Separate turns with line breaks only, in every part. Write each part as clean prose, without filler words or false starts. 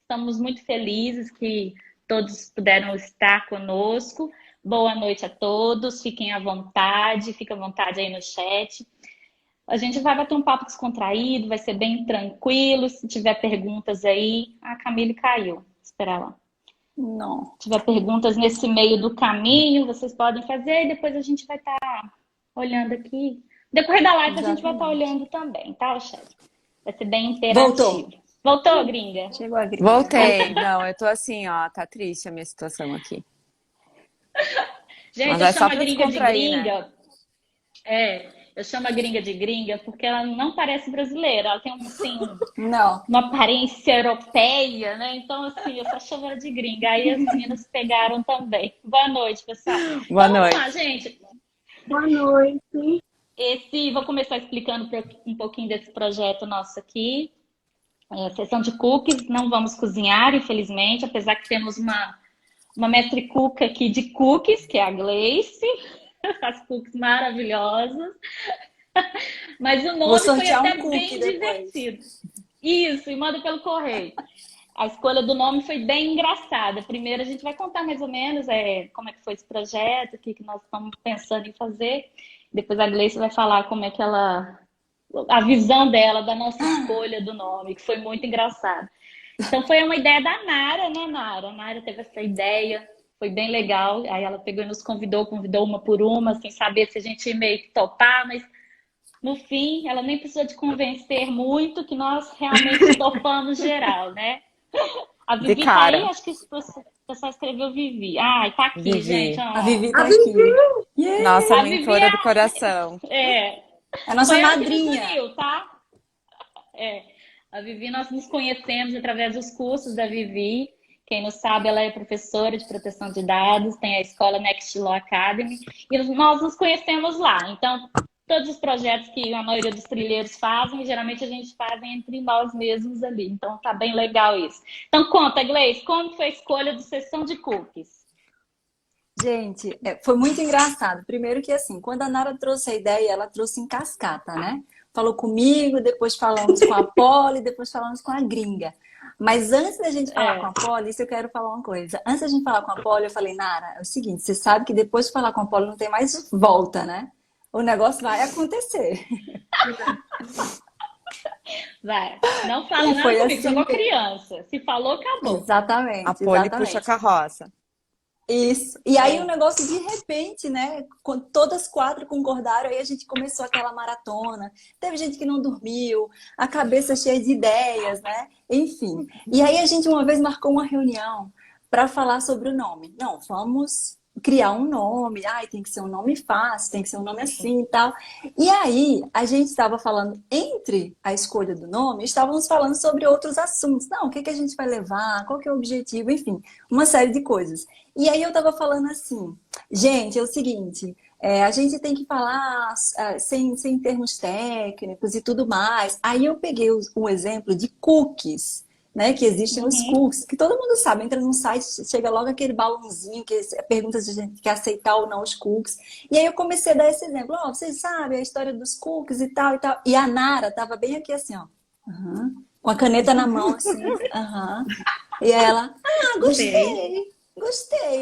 Estamos muito felizes que todos puderam estar conosco. Boa noite a todos, fiquem à vontade aí no chat. A gente vai bater um papo descontraído, vai ser bem tranquilo. Se tiver perguntas aí... A Camille caiu, espera lá.
Não.
Se tiver perguntas nesse meio do caminho, vocês podem fazer e depois a gente vai estar olhando aqui. Depois da live a gente vai estar olhando também, tá, chat? Vai ser bem interativo. Voltou, gringa?
Chegou a gringa.
Voltei. Não, eu tô assim, ó, tá triste a minha situação aqui.
Gente,
Mas
eu
é
chamo
só
a
pra
gringa de
descontrair,
gringa.
né?
Eu chamo a gringa de gringa porque ela não parece brasileira. Ela tem assim,
Não.
uma aparência europeia, né? Então, assim, eu só chamo ela de gringa. Aí as meninas pegaram também. Boa noite, pessoal.
Boa
Então,
noite.
vamos lá, gente.
Boa noite.
Vou começar explicando um pouquinho desse projeto nosso aqui. Sessão de cookies, não vamos cozinhar, infelizmente, apesar que temos uma mestre cook aqui de cookies, que é a Gleice, faz cookies maravilhosos. Mas o nome foi até bem divertido. Isso, e manda pelo correio. A escolha do nome foi bem engraçada. Primeiro a gente vai contar mais ou menos como é que foi esse projeto, o que nós estamos pensando em fazer. Depois a Gleice vai falar como é que a visão dela da nossa escolha do nome, que foi muito engraçado. Então foi uma ideia da Nara, né, Nara? A Nara teve essa ideia, foi bem legal. Aí ela pegou e nos convidou uma por uma, sem saber se a gente ia meio que topar, mas no fim ela nem precisou de convencer muito, que nós realmente topamos geral, né? A Vivi tá aí, acho que o pessoal escreveu Vivi. Ai, tá aqui,
Vivi.
gente. Ó.
A Vivi tá aqui.
Yeah. Nossa,
a
mentora do coração.
É a nossa madrinha.
Uniu, tá? A Vivi, nós nos conhecemos através dos cursos da Vivi. Quem não sabe, ela é professora de proteção de dados, tem a escola Next Law Academy, e nós nos conhecemos lá. Então, todos os projetos que a maioria dos trilheiros fazem, geralmente a gente faz entre nós mesmos ali. Então, tá bem legal isso. Então, conta, Gleice, como foi a escolha do Sessão de Cookies?
Gente, foi muito engraçado. Primeiro que, assim, quando a Nara trouxe a ideia, ela trouxe em cascata, né? Falou comigo, depois falamos com a Poli, depois falamos com a gringa. Mas antes da gente falar com a Poli, isso eu quero falar uma coisa. Antes da gente falar com a Poli, eu falei, Nara, é o seguinte, você sabe que depois de falar com a Poli não tem mais volta, né? O negócio vai acontecer.
Vai. Não fala nada comigo,
assim,
sou igual criança. Se falou, acabou.
Exatamente.
A Poli puxa a carroça.
Isso. E aí o negócio de repente, né? Quando todas quatro concordaram, aí a gente começou aquela maratona. Teve gente que não dormiu, a cabeça cheia de ideias, né? Enfim. E aí a gente uma vez marcou uma reunião para falar sobre o nome. Não, vamos criar um nome. Ai, tem que ser um nome fácil, tem que ser um nome assim e tal. E aí a gente estava falando, entre a escolha do nome, estávamos falando sobre outros assuntos. Não, o que a gente vai levar, qual que é o objetivo, enfim, uma série de coisas. E aí eu tava falando assim, gente, é o seguinte, a gente tem que falar sem termos técnicos e tudo mais. Aí eu peguei um exemplo de cookies, né? Que existem os cookies, que todo mundo sabe, entra num site, chega logo aquele balãozinho que pergunta se a gente quer aceitar ou não os cookies. E aí eu comecei a dar esse exemplo, vocês sabem a história dos cookies e tal e tal. E a Nara tava bem aqui assim, ó. Com a caneta na mão, assim. E ela, gostei.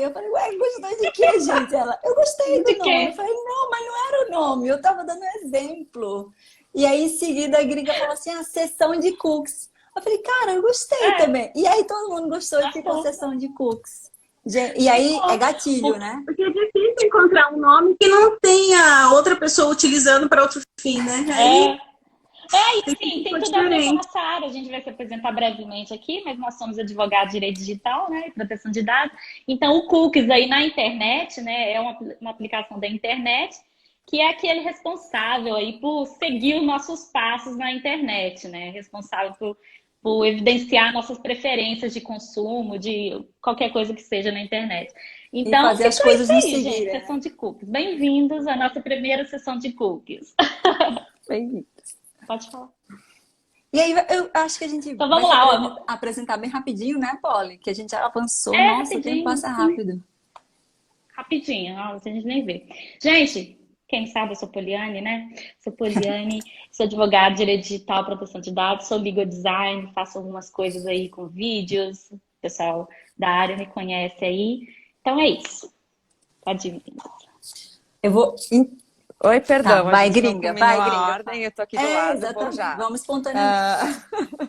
Eu falei, ué, gostou de quê, gente? Ela, eu gostei do nome. Eu falei, não, mas não era o nome, eu tava dando um exemplo. E aí, em seguida, a gringa falou assim, sessão de cookies. Eu falei, cara, eu gostei também. E aí, todo mundo gostou e ficou sessão de cookies. E aí, é gatilho, né?
Porque é difícil encontrar um nome que não tenha outra pessoa utilizando para outro fim, né? Aí...
Tem tudo a ver com a Sara. A gente vai se apresentar brevemente aqui, mas nós somos advogados de direito digital, né, e proteção de dados. Então, o cookies aí na internet, né, é uma aplicação da internet que é aquele responsável aí por seguir os nossos passos na internet, né, responsável por evidenciar nossas preferências de consumo, de qualquer coisa que seja na internet. Então,
e fazer as coisas
aí,
nos
gente,
seguirem.
sessão de cookies. Bem-vindos à nossa primeira sessão de cookies.
Bem-vindos.
Pode falar.
E aí, eu acho que a gente
então, vamos lá,
apresentar bem rapidinho, né, Poli? Que a gente já avançou. Nossa, o tempo passa rápido.
Rapidinho, a gente nem vê. Gente, quem sabe eu sou Poliane, né? Sou Poliane, sou advogada de direito digital, proteção de dados, sou legal design, faço algumas coisas aí com vídeos, o pessoal da área me conhece aí. Então é isso. Pode ir.
Eu vou.
Oi,
Tá,
perdão, a
vai,
gente não
gringa,
combinou
vai,
a
gringa.
ordem, eu tô aqui do lado, vou
Exatamente.
já.
Vamos espontaneamente.
Ah,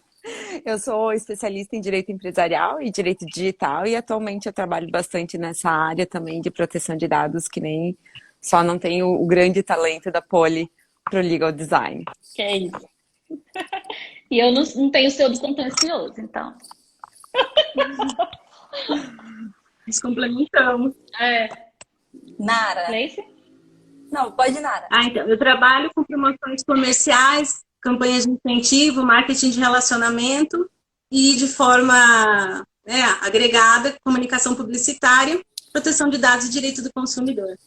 eu sou especialista em direito empresarial e direito digital e atualmente eu trabalho bastante nessa área também de proteção de dados, que nem só não tenho o grande talento da Poli pro legal design.
Que é isso. E eu não tenho pseudo contencioso, então.
Nos complementamos.
É.
Nara.
Gleice?
Não, pode Nara.
Então, eu trabalho com promoções comerciais, campanhas de incentivo, marketing de relacionamento e de forma agregada, comunicação publicitária, proteção de dados e direito do consumidor.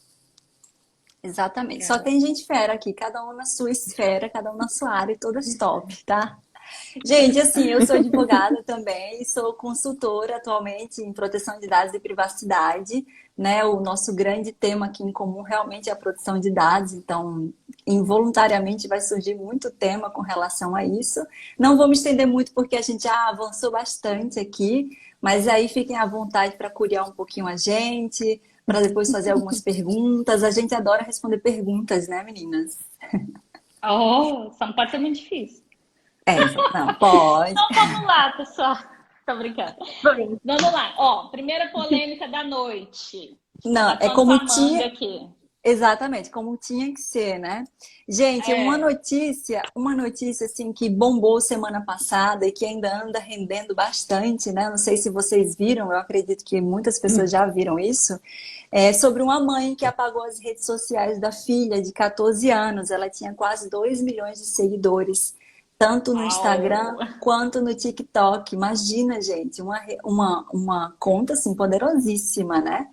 Exatamente. Só tem gente fera aqui, cada um na sua esfera, cada um na sua área, e todas top, tá? Gente, assim, eu sou advogada também, sou consultora atualmente em proteção de dados e privacidade, né? O nosso grande tema aqui em comum realmente é a proteção de dados, então, involuntariamente vai surgir muito tema com relação a isso. Não vou me estender muito porque a gente já avançou bastante aqui, mas aí fiquem à vontade para curiar um pouquinho a gente, para depois fazer algumas perguntas. A gente adora responder perguntas, né, meninas?
Oh, só não pode ser muito difícil.
Não, pode.
Então vamos lá, pessoal. Tô brincando.
Bem,
Vamos lá. Ó, primeira polêmica da noite.
Não,
Tá
é como
falando sua manga
tinha.
aqui.
Exatamente, como tinha que ser, né? Gente,
É.
uma notícia assim que bombou semana passada e que ainda anda rendendo bastante, né? Não sei se vocês viram, eu acredito que muitas pessoas já viram isso. É sobre uma mãe que apagou as redes sociais da filha de 14 anos. Ela tinha quase 2 milhões de seguidores, tanto no Instagram
Uau.
quanto no TikTok. Imagina, gente, uma conta assim poderosíssima, né?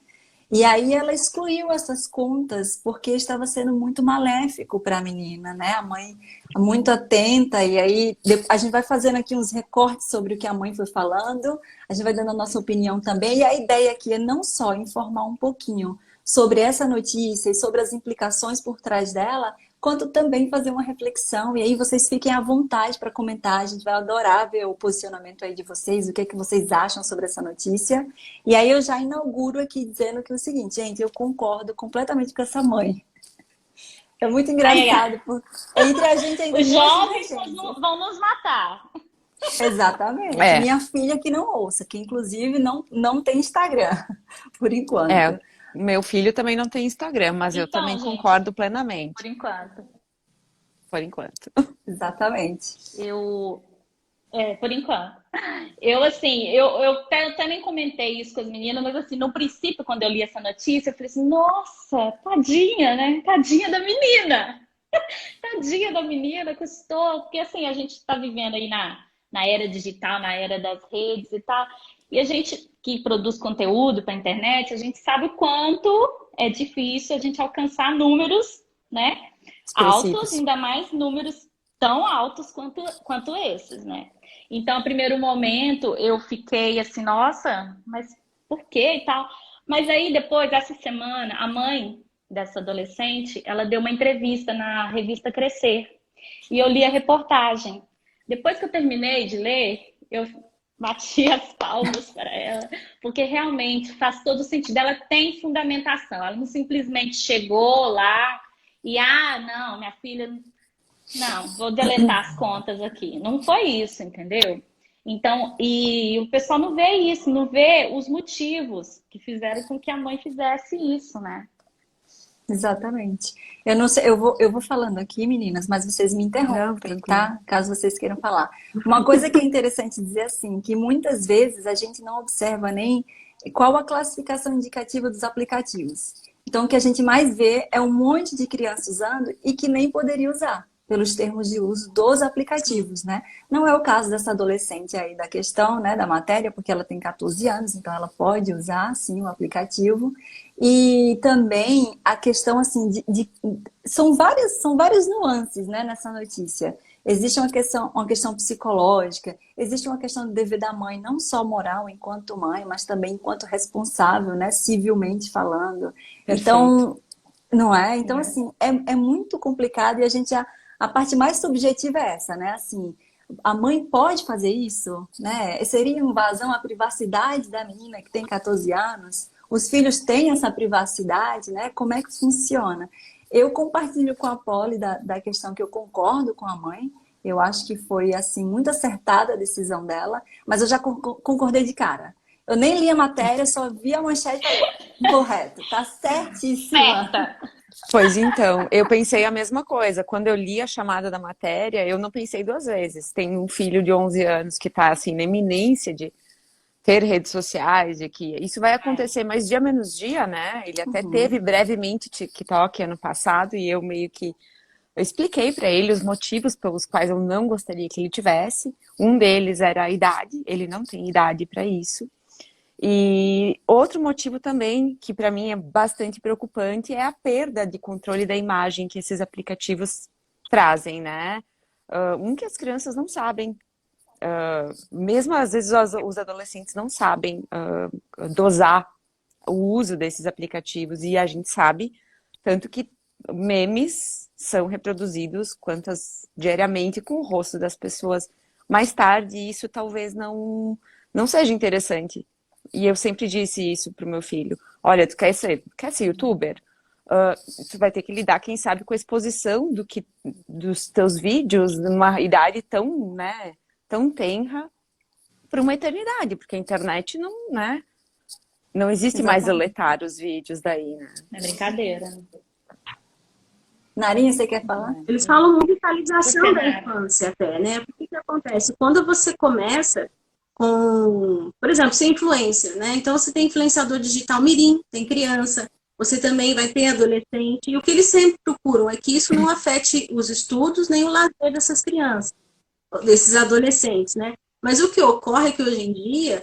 E aí ela excluiu essas contas porque estava sendo muito maléfico para a menina, né? A mãe muito atenta, e aí a gente vai fazendo aqui uns recortes sobre o que a mãe foi falando, a gente vai dando a nossa opinião também, e a ideia aqui é não só informar um pouquinho sobre essa notícia e sobre as implicações por trás dela, quanto também fazer uma reflexão, e aí vocês fiquem à vontade para comentar, a gente vai adorar ver o posicionamento aí de vocês, o que é que vocês acham sobre essa notícia. E aí eu já inauguro aqui dizendo que é o seguinte, gente, eu concordo completamente com essa mãe. É muito engraçado, porque entre a gente ainda
Os
tem uma
jovens
divergência.
vão nos matar.
Exatamente.
É.
Minha filha que não ouça, que inclusive não tem Instagram, por enquanto.
É, meu filho também não tem Instagram, mas eu
Então,
também
gente,
concordo plenamente,
por enquanto.
por enquanto.
Exatamente.
Por enquanto. Eu até nem comentei isso com as meninas, mas assim, no princípio, quando eu li essa notícia, eu falei assim, nossa, tadinha, né? Tadinha da menina. Tadinha da menina, custou. Porque assim, a gente está vivendo aí na era digital, na era das redes e tal. E a gente que produz conteúdo para a internet, a gente sabe o quanto é difícil a gente alcançar números, né? Altos,
Expressivos.
ainda mais números tão altos quanto esses, né? Então, no primeiro momento, eu fiquei assim, nossa, mas por quê e tal? Mas aí, depois, essa semana, a mãe dessa adolescente, ela deu uma entrevista na revista Crescer. E eu li a reportagem. Depois que eu terminei de ler, eu bati as palmas para ela, porque realmente faz todo sentido. Ela tem fundamentação. Ela não simplesmente chegou lá e, não, minha filha... Não, vou deletar as contas aqui. Não foi isso, entendeu? Então, e o pessoal não vê isso, não vê os motivos que fizeram com que a mãe fizesse isso, né?
Exatamente. Eu não sei, eu vou falando aqui, meninas, mas vocês me
Não,
interrompem,
tranquilo.
tá? Caso vocês queiram falar. Uma coisa que é interessante dizer assim, que muitas vezes a gente não observa nem qual a classificação indicativa dos aplicativos. Então, o que a gente mais vê é um monte de criança usando e que nem poderia usar, pelos termos de uso dos aplicativos, né? Não é o caso dessa adolescente aí da questão, né, da matéria, porque ela tem 14 anos, então ela pode usar, sim, o aplicativo. E também a questão, assim, são várias nuances, né, nessa notícia. Existe uma questão psicológica, existe uma questão do dever da mãe, não só moral enquanto mãe, mas também enquanto responsável, né, civilmente falando.
Perfeito.
Então, Não é? Então, assim, é muito complicado e a parte mais subjetiva é essa, né? Assim, a mãe pode fazer isso, né? Seria invasão à privacidade da menina que tem 14 anos? Os filhos têm essa privacidade, né? Como é que funciona? Eu compartilho com a Polly da questão que eu concordo com a mãe. Eu acho que foi, assim, muito acertada a decisão dela, mas eu já concordei de cara. Eu nem li a matéria, só vi a manchete e falei, correto, tá certíssima.
Certa.
Pois então, eu pensei a mesma coisa. Quando eu li a chamada da matéria, eu não pensei duas vezes. Tem um filho de 11 anos que está assim, na iminência de ter redes sociais, de que isso vai acontecer, mas dia menos dia, né? Ele até teve brevemente TikTok ano passado e eu meio que eu expliquei para ele os motivos pelos quais eu não gostaria que ele tivesse. Um deles era a idade, ele não tem idade para isso. E outro motivo também, que para mim é bastante preocupante, é a perda de controle da imagem que esses aplicativos trazem, né? Que as crianças não sabem, mesmo às vezes os adolescentes não sabem dosar o uso desses aplicativos, e a gente sabe, tanto que memes são reproduzidos diariamente com o rosto das pessoas. Mais tarde, isso talvez não seja interessante. E eu sempre disse isso pro meu filho. Olha, tu quer ser youtuber? Tu vai ter que lidar, quem sabe, com a exposição dos teus vídeos numa idade tão, né, tão tenra para uma eternidade, porque a internet não, né, não existe mais deletar os vídeos daí, né?
É brincadeira.
Narinha, você quer falar?
Eles falam muito de vitalização da infância até, né? Porque que acontece? Quando você começa com, por exemplo, ser influencer, né? Então você tem influenciador digital mirim, tem criança, você também vai ter adolescente, e o que eles sempre procuram é que isso não afete os estudos nem o lazer dessas crianças, desses adolescentes, né? Mas o que ocorre é que hoje em dia,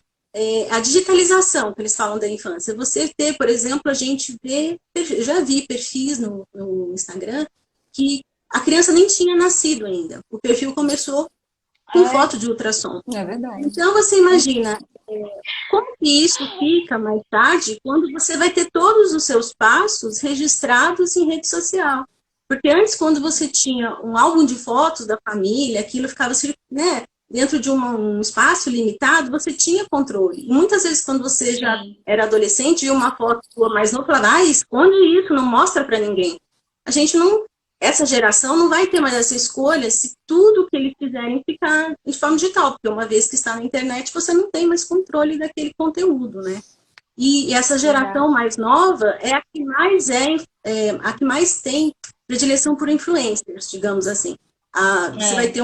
a digitalização que eles falam da infância, você ter, por exemplo, a gente vê, já vi perfis no Instagram que a criança nem tinha nascido ainda, o perfil começou com foto de ultrassom.
É verdade.
Então, você imagina como que isso fica mais tarde quando você vai ter todos os seus passos registrados em rede social. Porque antes, quando você tinha um álbum de fotos da família, aquilo ficava, né, dentro de um espaço limitado, você tinha controle. E muitas vezes, quando você já era adolescente, via uma foto sua mais nova, falava, esconde isso, não mostra para ninguém. A gente não... Essa geração não vai ter mais essa escolha se tudo que eles fizerem ficar de forma digital, porque uma vez que está na internet, você não tem mais controle daquele conteúdo, né? E essa geração mais nova é a que mais a que mais tem predileção por influencers, digamos assim. Você vai ter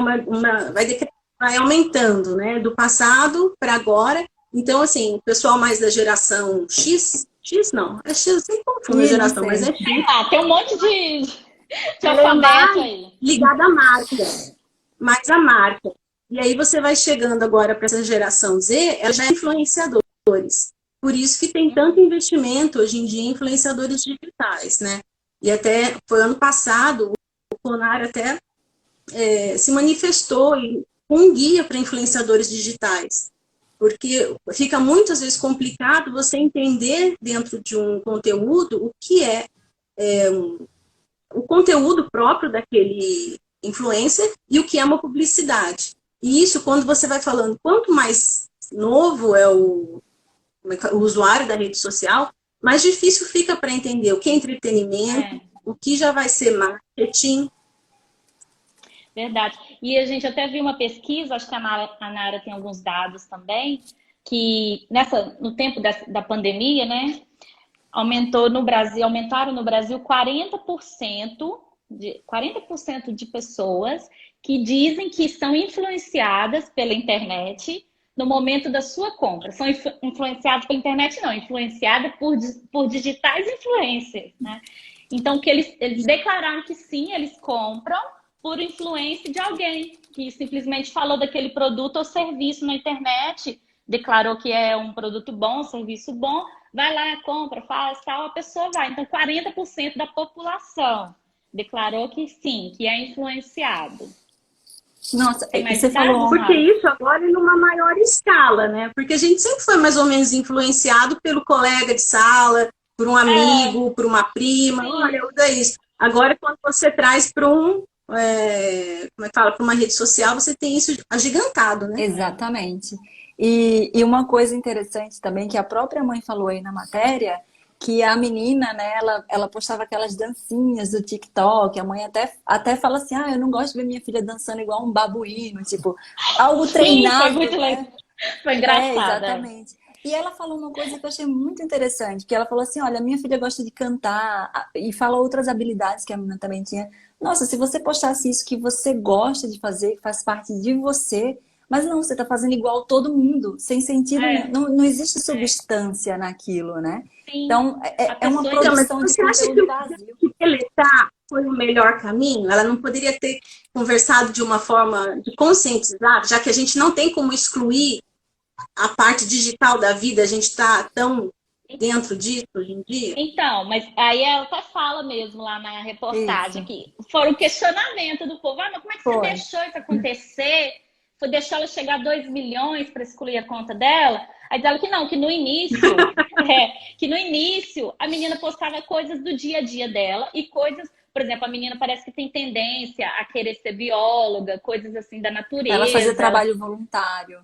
vai aumentando, né? Do passado para agora. Então, assim, o pessoal mais da geração X não, é X, eu sempre confundo a geração, mas é X.
Tem um monte de alfabeto aí.
Ligada à marca, mais a marca. E aí você vai chegando agora para essa geração Z, ela já é influenciadores. Por isso que tem tanto investimento hoje em dia em influenciadores digitais, né? E até foi ano passado, o CONAR até se manifestou com um guia para influenciadores digitais. Porque fica muitas vezes complicado você entender dentro de um conteúdo o que o conteúdo próprio daquele influencer e o que é uma publicidade. E isso, quando você vai falando, quanto mais novo é o usuário da rede social, mais difícil fica para entender o que é entretenimento, o que já vai ser marketing.
Verdade. E a gente até viu uma pesquisa, acho que a Nara tem alguns dados também, que no tempo da pandemia, né, aumentaram no Brasil 40% de pessoas que dizem que são influenciadas pela internet no momento da sua compra. São influenciadas pela internet, não, influenciadas por digitais influencers, né? Então, que eles declararam que sim, eles compram por influência de alguém que simplesmente falou daquele produto ou serviço na internet, declarou que é um produto bom, um serviço bom, vai lá, compra, faz tal, a pessoa vai. Então, 40% da população declarou que sim, que é influenciado.
Nossa, você falou...
Porque isso agora é numa maior escala, né? Porque a gente sempre foi mais ou menos influenciado pelo colega de sala, por um amigo, por uma prima,
Sim.
olha, usa isso. Agora, quando você traz para como é que fala, para uma rede social, você tem isso agigantado, né?
Exatamente. E uma coisa interessante também, que a própria mãe falou aí na matéria, que a menina, né, ela postava aquelas dancinhas do TikTok, a mãe até fala assim, eu não gosto de ver minha filha dançando igual um babuíno, tipo, algo
Sim, foi
treinado,
muito
né?
legal. Foi engraçado,
Exatamente. E ela falou uma coisa que eu achei muito interessante, que ela falou assim, olha, minha filha gosta de cantar, e fala outras habilidades que a menina também tinha. Nossa, se você postasse isso que você gosta de fazer, que faz parte de você, mas não, você está fazendo igual todo mundo, sem sentido nenhum.
É,
Não existe substância naquilo, né?
sim.
Então,
A
é uma
pessoa
Então, mas
produção de
você acha que
conteúdo
o
vazio.
que deletar foi o melhor caminho? Ela não poderia ter conversado de uma forma de conscientizar, já que a gente não tem como excluir a parte digital da vida, a gente está tão dentro disso hoje em dia?
Então, mas aí ela até fala mesmo lá na reportagem
Isso,
que foi um questionamento do povo. Mas como é que você
foi.
deixou isso acontecer? Foi deixou ela chegar a 2 milhões para excluir a conta dela? Aí diz ela que não, que no início, que no início a menina postava coisas do dia a dia dela e coisas, por exemplo, a menina parece que tem tendência a querer ser bióloga, coisas assim da
Ela fazia
natureza.
trabalho voluntário.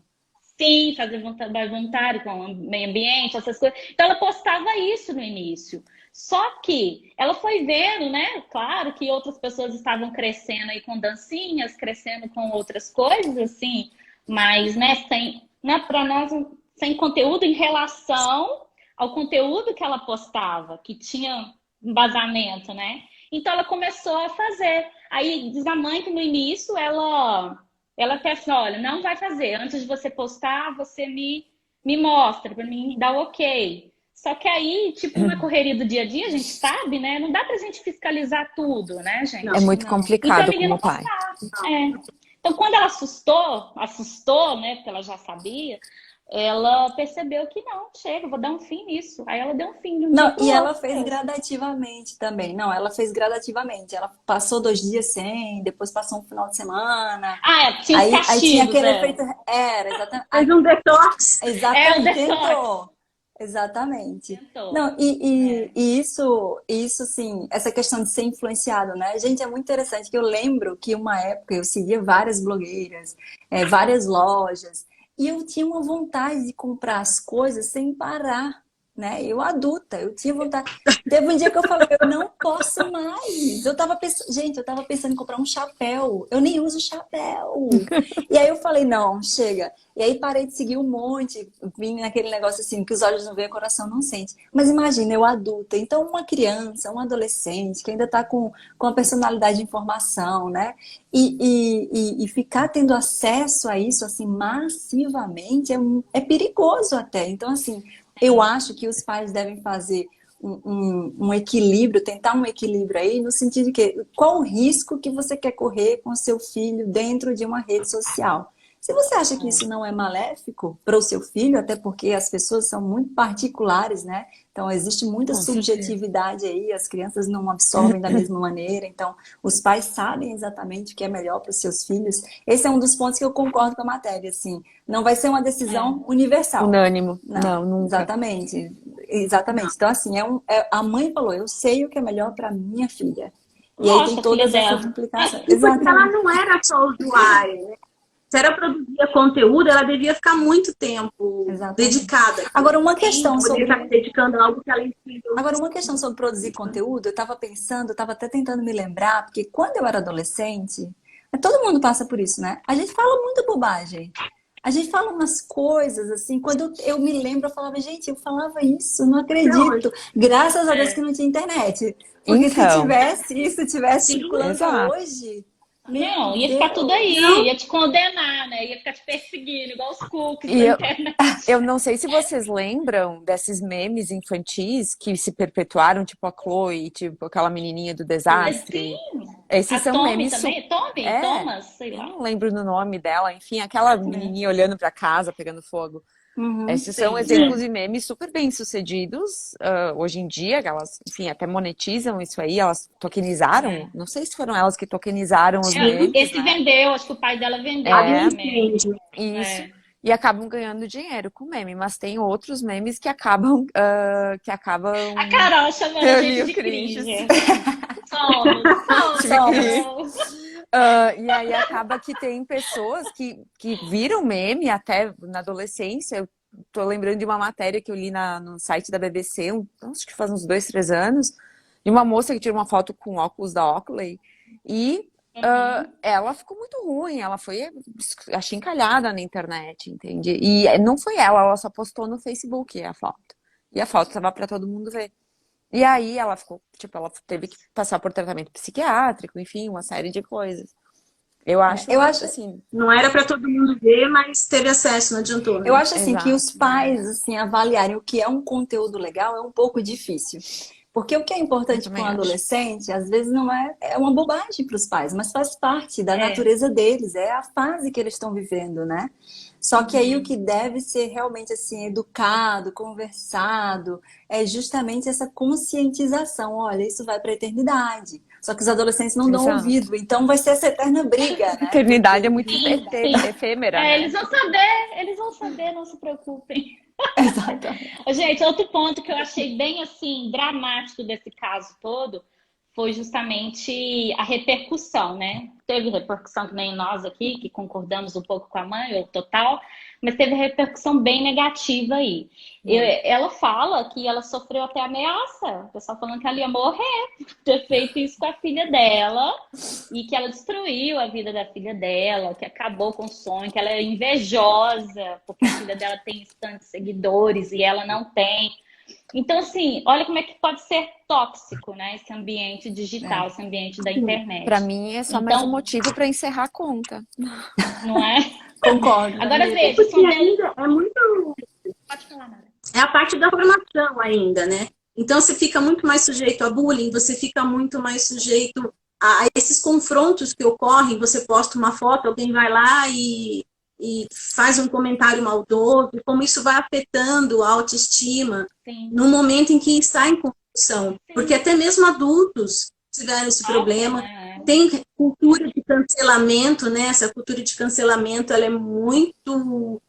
Sim, fazer trabalho voluntário com o meio ambiente, essas coisas. Então, ela postava isso no início. Só que ela foi vendo, né? Claro que outras pessoas estavam crescendo aí com dancinhas, crescendo com outras coisas, assim, mas, né, sem, né, para nós, sem conteúdo em relação ao conteúdo que ela postava, que tinha embasamento, né? Então, ela começou a fazer. Aí, diz a mãe que no início ela até assim, olha, não vai fazer. Antes de você postar, você me mostra, para mim dar o ok. Só que aí, tipo, na correria do dia a dia, a gente sabe, né? Não dá pra gente fiscalizar tudo, né,
Não,
É
gente?
muito
Não.
Então a
complicado
menina
como pai.
postava.
não.
É. Então, quando ela assustou, né? Porque ela já sabia, ela percebeu que não, chega, vou dar um fim nisso. Aí ela deu um fim de um dia
Não,
pro
e ela
outro
fez
mesmo.
gradativamente também. Não, ela fez gradativamente. Ela passou 2 dias sem, depois passou um final de semana.
Ah, é, tinha os
Aí tinha
castigos,
aquele
é.
efeito. Era, exatamente.
Fez um detox.
É o
Exatamente,
detox.
tentou. Exatamente.
Tentou.
Não, e,
É.
e isso, sim, essa questão de ser influenciado, né? Gente, é muito interessante que eu lembro que uma época eu seguia várias blogueiras, várias lojas, e eu tinha uma vontade de comprar as coisas sem parar, né? Eu adulta, eu tinha vontade. Teve um dia que eu falei, eu não posso mais. Eu tava pensando, gente, eu tava pensando em comprar um chapéu. Eu nem uso chapéu. E aí eu falei, não, chega. E aí parei de seguir um monte, vim naquele negócio assim, que os olhos não veem, o coração não sente. Mas imagina, eu adulta, então uma criança, um adolescente, que ainda está com a personalidade de informação, né? E ficar tendo acesso a isso, assim, massivamente, é perigoso até. Então, assim, eu acho que os pais devem fazer um equilíbrio, tentar um equilíbrio aí, no sentido de que qual o risco que você quer correr com o seu filho dentro de uma rede social? Se você acha que isso não é maléfico para o seu filho, até porque as pessoas são muito particulares, né? Então, existe muita
Com certeza.
subjetividade aí, as crianças não absorvem da mesma maneira, então, os pais sabem exatamente o que é melhor para os seus filhos. Esse é um dos pontos que eu concordo com a matéria, assim. Não vai ser uma
É.
decisão universal.
Unânimo.
Não,
Não, nunca.
exatamente.
Não.
Exatamente. Então, assim, a mãe falou, eu sei o que é melhor para minha filha. E aí tem
Lógico, a filha
todas essas
dela.
implicações.
E porque ela
Exatamente.
não era só usuária, né? Se ela produzia conteúdo, ela devia ficar muito tempo
Exatamente.
dedicada.
Agora, uma
Sim,
questão
Poderia estar
sobre
se dedicando a algo que ela entendeu.
Agora, uma questão sobre produzir conteúdo, eu estava pensando, eu estava até tentando me lembrar, porque quando eu era adolescente, todo mundo passa por isso, né? A gente fala muita bobagem. A gente fala umas coisas assim, quando eu me lembro, eu falava, gente, eu falava isso, não
Até hoje.
acredito. Graças a Deus
é.
que não tinha internet. Porque se
Então,
tivesse isso, tivesse
Sim.
circulando
exato.
hoje, meu
Não, ia ficar tudo
Deus.
aí, ia te condenar, né? Ia ficar te perseguindo, igual os cookies
E
da
eu,
internet.
eu não sei se vocês lembram desses memes infantis que se perpetuaram, tipo a Chloe, tipo aquela menininha do desastre.
Sim, a
Esses são
Tommy
memes
também. Tommy,
É,
Thomas, sei
eu
lá.
não lembro do nome dela, enfim, aquela
É.
menininha olhando pra casa, pegando fogo.
Uhum.
Esses são
Sim,
exemplos
é.
de memes super bem sucedidos hoje em dia, que elas, enfim, até monetizam isso aí, elas tokenizaram,
É.
não sei se foram elas que tokenizaram os
É,
memes,
esse
né?
vendeu, acho que o pai dela vendeu
É,
esse
Alguns
meme.
vendem.
isso.
É.
e acabam ganhando dinheiro com meme, mas tem outros memes que acabam
A Carol chamando a gente de
cringe.
cringe. Somos.
E aí acaba que tem pessoas que viram meme até na adolescência. Eu tô lembrando de uma matéria que eu li no site da BBC, acho que faz uns 2, 3 anos, de uma moça que tira uma foto com óculos da Oakley e ela ficou muito ruim, ela foi achincalhada na internet, entende? E não foi ela só postou no Facebook a foto. E a foto tava pra todo mundo ver. E aí ela ficou, tipo, ela teve que passar por tratamento psiquiátrico, enfim, uma série de coisas. Eu acho assim.
Não era para todo mundo ver, mas teve acesso, não adiantou, né?
Eu acho assim
Exato.
que os pais assim avaliarem o que é um conteúdo legal é um pouco difícil. Porque o que é importante para um adolescente, às vezes não é uma bobagem para os pais, mas faz parte da natureza deles, é a fase que eles estão vivendo, né? Só que aí o que deve ser realmente assim educado, conversado, é justamente essa conscientização. Olha, isso vai para a eternidade. Só que os adolescentes não dão ouvido, então vai ser essa eterna briga, né?
Eternidade é muito efêmera, né?
Eles vão saber, não se preocupem.
Exatamente.
Gente, outro ponto que eu achei bem assim dramático desse caso todo foi justamente a repercussão, né? Teve repercussão que nem nós aqui, que concordamos um pouco com a mãe, ou total, mas teve repercussão bem negativa aí. Ela fala que ela sofreu até ameaça, o pessoal falando que ela ia morrer por ter feito isso com a filha dela, e que ela destruiu a vida da filha dela, que acabou com o sonho, que ela é invejosa, porque a filha dela tem tantos seguidores e ela não tem. Então, assim, olha como é que pode ser tóxico, né? Esse ambiente digital, esse ambiente da internet.
Pra mim é só mais um motivo pra encerrar a conta.
Não é?
Concordo.
Agora veja,
porque ainda é muito...
Pode falar, Nara.
É a parte da formação ainda, né? Então você fica muito mais sujeito a bullying, você fica muito mais sujeito a esses confrontos que ocorrem. Você posta uma foto, alguém vai lá e faz um comentário maldoso, como isso vai afetando a autoestima. Sim. No momento em que está em construção. Porque até mesmo adultos tiveram esse problema. Tem cultura de cancelamento, né? Essa cultura de cancelamento, ela é muito,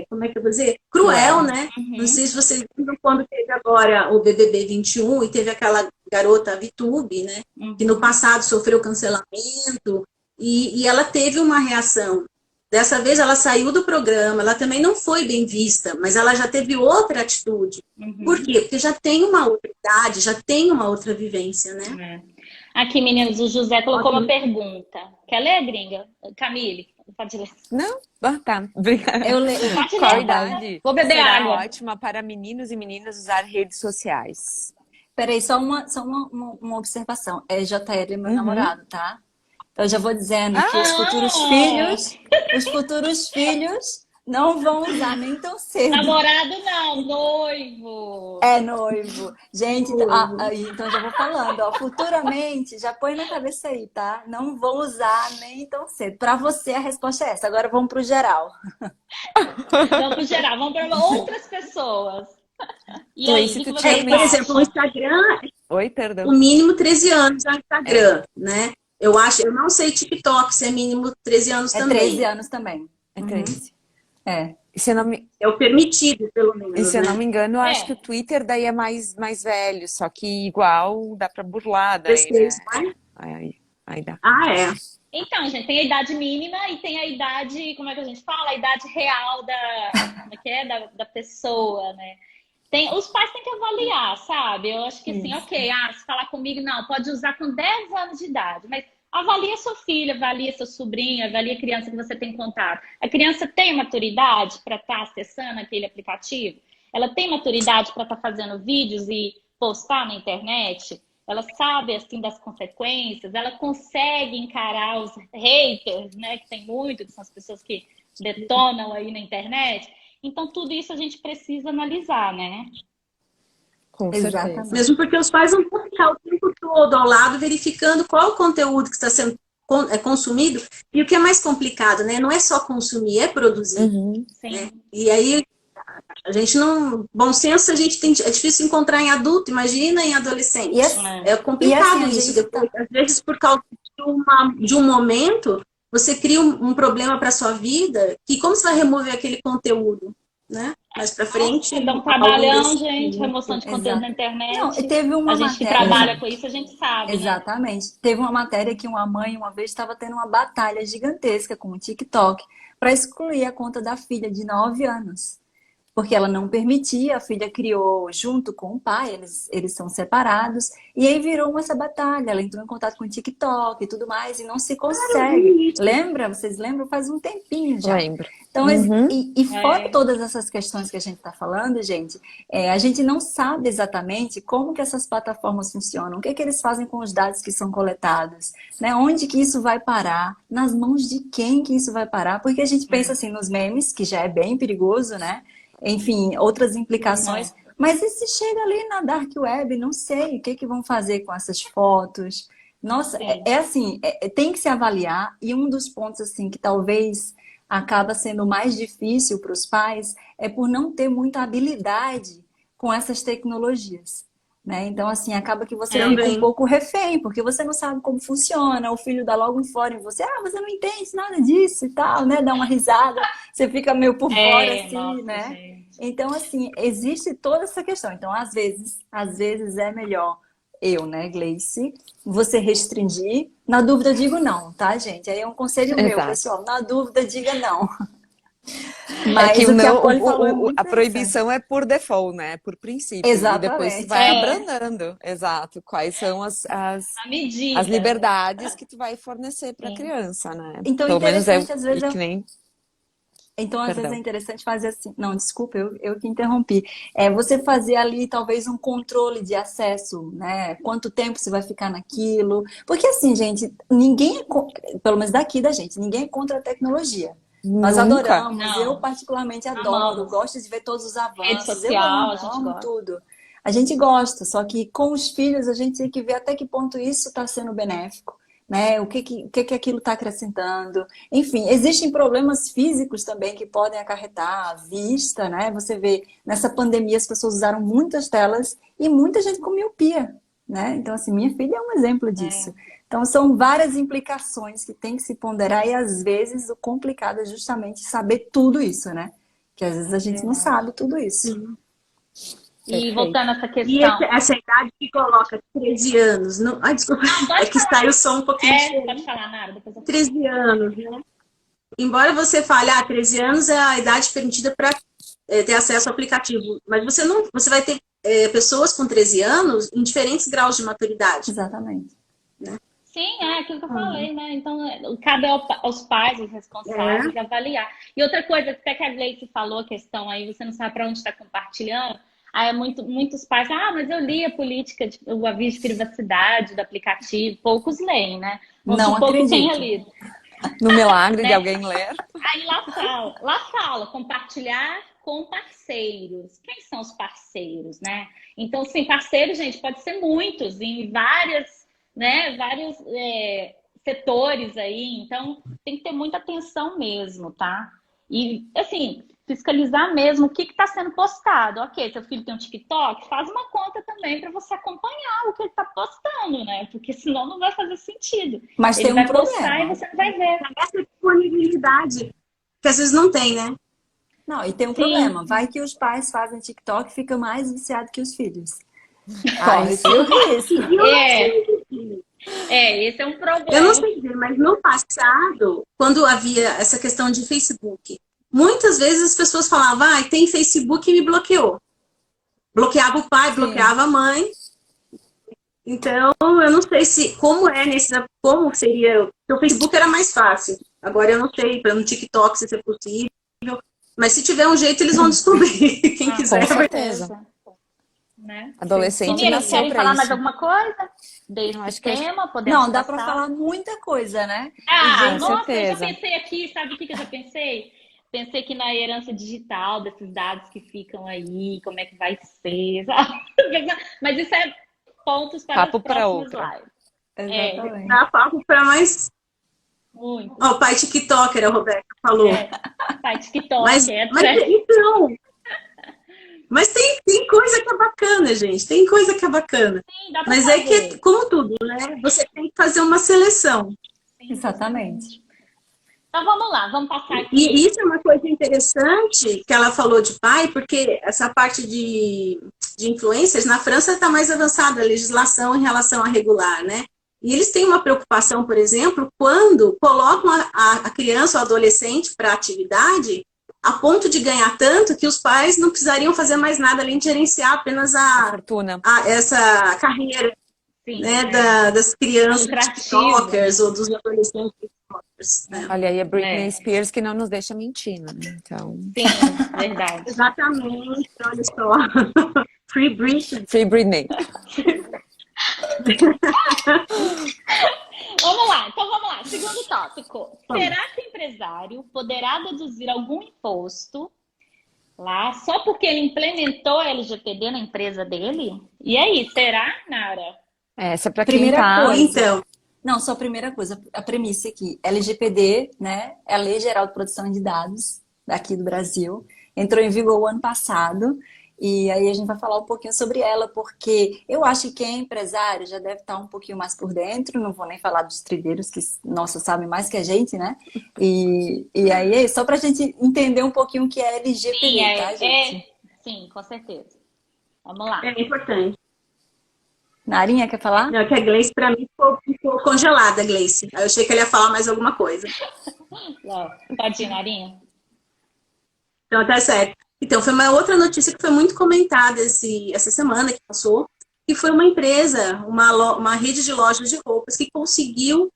como é que eu vou dizer? Cruel, né? Não sei se vocês lembram quando teve agora o BBB 21 e teve aquela garota VTube, né? Que no passado sofreu cancelamento e ela teve uma reação. Dessa vez ela saiu do programa, ela também não foi bem vista, mas ela já teve outra atitude. Por quê? Porque já tem uma outra idade, já tem uma outra vivência, né?
Aqui, meninos, o José colocou uma pergunta. Quer ler, gringa? Camille, pode ler.
Não? Tá, obrigada.
Eu leio.
Qual a idade?
Vou beber água.
Ótima para meninos e meninas usar redes sociais.
Peraí, só uma observação. É JL, meu namorado, tá? Eu já vou dizendo que os futuros filhos não vão usar nem tão cedo.
Namorado não, noivo.
É noivo. Gente, então já vou falando, ó, futuramente, já põe na cabeça aí, tá? Não vão usar nem tão cedo. Para você a resposta é essa. Agora vamos pro geral.
Vamos pro geral, vamos para outras pessoas. E aí,
por exemplo, o Instagram, o mínimo 13 anos é o Instagram, né? Eu não sei TikTok, se é mínimo 13 anos também.
13 anos também.
É 13.
É o permitido, pelo menos.
E se eu não me engano, eu acho que o Twitter daí é mais velho, só que igual dá pra burlar daí, né? Aí dá.
Então, gente, tem a idade mínima e tem a idade, como é que a gente fala? A idade real da pessoa, né? Os pais têm que avaliar, sabe? Eu acho que assim, se falar comigo, não, pode usar com 10 anos de idade, mas avalia sua filha, avalia seu sobrinho, avalia a criança que você tem contato. A criança tem maturidade para estar acessando aquele aplicativo? Ela tem maturidade para estar fazendo vídeos e postar na internet? Ela sabe, assim, das consequências? Ela consegue encarar os haters, né? Que tem muito, que são as pessoas que detonam aí na internet. Então, tudo isso a gente precisa analisar, né?
Com certeza.
Mesmo porque os pais não vão ficar o tempo todo ao lado verificando qual o conteúdo que está sendo consumido. E o que é mais complicado, né? Não é só consumir, é produzir. Né? E aí, a gente não... Bom senso, é difícil encontrar em adulto, imagina em adolescente. É complicado isso. Depois, às vezes, por causa de um momento... você cria um problema para sua vida, que como você vai remover aquele conteúdo, né? Mais para frente.
Dá um trabalhão,
desse
gente,
tipo.
remoção de conteúdo
Exato.
na internet.
Não, e teve uma
A gente que
matéria.
trabalha com isso, a gente sabe, né?
Exatamente. Teve uma matéria que uma mãe uma vez estava tendo uma batalha gigantesca com o TikTok para excluir a conta da filha de 9 anos. Porque ela não permitia, a filha criou junto com o pai, eles são separados, e aí virou essa batalha. Ela entrou em contato com o TikTok e tudo mais, e não se consegue. Lembra? Vocês lembram? Faz um tempinho já.
Lembro.
Então, e fora
É.
todas essas questões que a gente está falando, gente, a gente não sabe exatamente como que essas plataformas funcionam, o que que eles fazem com os dados que são coletados, né? Onde que isso vai parar, nas mãos de quem que isso vai parar, porque a gente pensa assim nos memes, que já é bem perigoso, né? Enfim, outras implicações. Mas e se chega ali na Dark Web, não sei, o que que vão fazer com essas fotos? Nossa, assim, tem que se avaliar, e um dos pontos assim que talvez acaba sendo mais difícil para os pais é por não ter muita habilidade com essas tecnologias, né? Então, assim, acaba que você fica um pouco refém, porque você não sabe como funciona, o filho dá logo um fora em você, você não entende nada disso e tal, né? Dá uma risada, você fica meio por fora, assim,
nossa,
né?
gente.
Então, assim, existe toda essa questão. Então, às vezes é melhor né, Gleice, você restringir. Na dúvida, digo não, tá, gente? Aí é um conselho meu,
Exato.
pessoal. Na dúvida, diga não.
É que
Mas o que a
não,
Polly falou é muito
a
interessante.
proibição é por default, né? Por princípio. E depois
Exatamente.
tu vai abrandando. Exato. Quais são
A medida.
as liberdades que tu vai fornecer para a
Sim.
criança, né?
Então,
Pelo menos
interessante, às vezes,
que nem...
Então, às vezes
Perdão.
é interessante fazer assim. Não, desculpa, eu que interrompi. Você fazer ali talvez um controle de acesso, né? Quanto tempo você vai ficar naquilo. Porque assim, gente, ninguém pelo menos daqui da gente, ninguém é contra a tecnologia. Nós
Nunca.
adoramos,
Não.
eu particularmente adoro,
Amamos.
gosto de ver todos os
Rede
avanços, eu
social, a gente
amo
gosta.
tudo. A gente gosta, só que com os filhos a gente tem que ver até que ponto isso está sendo benéfico, né? O que aquilo está acrescentando. Enfim, existem problemas físicos também que podem acarretar a vista, né? Você vê, nessa pandemia as pessoas usaram muitas telas e muita gente com miopia, né? Então, assim, minha filha é um exemplo disso. Então, são várias implicações que tem que se ponderar e, às vezes, o complicado é justamente saber tudo isso, né? Que, às vezes, a gente não sabe tudo isso.
E voltando a essa
E
questão.
essa idade que coloca 13 anos. Não... Ai, desculpa. É que sai o som um pouquinho diferente.
Pode falar, Nara, depois eu
13 anos, né? Embora você fale, 13 anos é a idade permitida para ter acesso ao aplicativo. Mas você vai ter pessoas com 13 anos em diferentes graus de maturidade.
Exatamente.
Né?
Sim, é aquilo que eu falei, né? Então, cabe aos pais, os responsáveis, avaliar. E outra coisa, até que a Gleice falou, a questão aí, você não sabe para onde está compartilhando. Aí muitos pais, mas eu li a política, o aviso de privacidade do aplicativo. Poucos leem, né?
Não
supor que
acredito.
tenha lido.
No milagre de alguém ler.
Aí lá fala, compartilhar com parceiros. Quem são os parceiros, né? Então, sim, parceiros, gente, pode ser muitos, em vários setores aí. Então, tem que ter muita atenção mesmo, tá? E, assim, fiscalizar mesmo o que está sendo postado. Ok, seu filho tem um TikTok, faz uma conta também para você acompanhar o que ele está postando, né? Porque senão não vai fazer sentido.
Mas
ele
tem um
vai
problema.
postar e você não vai ver.
Essa disponibilidade, que às vezes não tem, né?
Não, e tem um problema. Vai que os pais fazem TikTok e ficam mais viciados que os filhos. Esse é o risco.
Esse é um problema.
Eu não sei dizer, mas no passado, quando havia essa questão de Facebook, muitas vezes as pessoas falavam, tem Facebook e me bloqueou. Bloqueava o pai, bloqueava a mãe. Então, eu não sei como seria. O Facebook era mais fácil. Agora eu não sei, no TikTok se isso é possível. Mas se tiver um jeito, eles vão descobrir. Quem quiser.
Com certeza.
Né?
Adolescente
Meninas,
nasceu
querem
para
falar
isso.
mais alguma coisa desse
Acho que
tema? Podemos
Não, dá para
passar?
falar muita coisa, né?
Nossa,
certeza.
eu já pensei aqui, sabe o que eu já pensei? Pensei que na herança digital desses dados que ficam aí, como é que vai ser, sabe? Mas isso é pontos para
Papo
as
pra
próximas
outra.
lives.
Exatamente.
Dá papo para mais.
Muito.
O pai TikToker, a Roberta falou.
Pai TikTok,
Mas tem coisa que é bacana, gente. Tem coisa que é bacana.
Sim, dá pra
Mas
fazer.
é que, como tudo, né? Você tem que fazer uma seleção.
Exatamente.
Então vamos lá, vamos passar aqui.
E isso é uma coisa interessante que ela falou de pai, porque essa parte de influencers, na França está mais avançada a legislação em relação a regular, né? E eles têm uma preocupação, por exemplo, quando colocam a criança ou adolescente para atividade, a ponto de ganhar tanto que os pais não precisariam fazer mais nada além de gerenciar apenas
fortuna.
essa carreira,
Sim,
né, das crianças tiktokers ou dos adolescentes tiktokers. Né?
Olha aí a Britney Spears que não nos deixa mentir, né? Então...
Sim, verdade.
Exatamente, olha só. Free Britney.
Free Britney.
Vamos lá, então vamos lá. Segundo tópico. Será que o empresário poderá deduzir algum imposto lá só porque ele implementou a LGPD na empresa dele? E aí, será, Nara?
Essa para quem
Primeira
tá...
coisa.
Então,
Não, só a primeira coisa, a premissa aqui. LGPD, né, é a Lei Geral de Proteção de Dados daqui do Brasil. Entrou em vigor o ano passado. E aí a gente vai falar um pouquinho sobre ela, porque eu acho que quem é empresário já deve estar um pouquinho mais por dentro, não vou nem falar dos trilheiros, que, nossa, sabem mais que a gente, né? E aí, só pra gente entender um pouquinho o que é LGPD,
Sim,
tá, gente?
sim, com certeza. Vamos lá.
é importante.
Narinha, quer falar?
Não, que a Gleice, para mim, ficou congelada, Gleice. Aí eu achei que ela ia falar mais alguma coisa.
Não, pode ir, Narinha.
Então, tá certo. Então, foi uma outra notícia que foi muito comentada essa semana que passou, que foi uma empresa, uma rede de lojas de roupas que conseguiu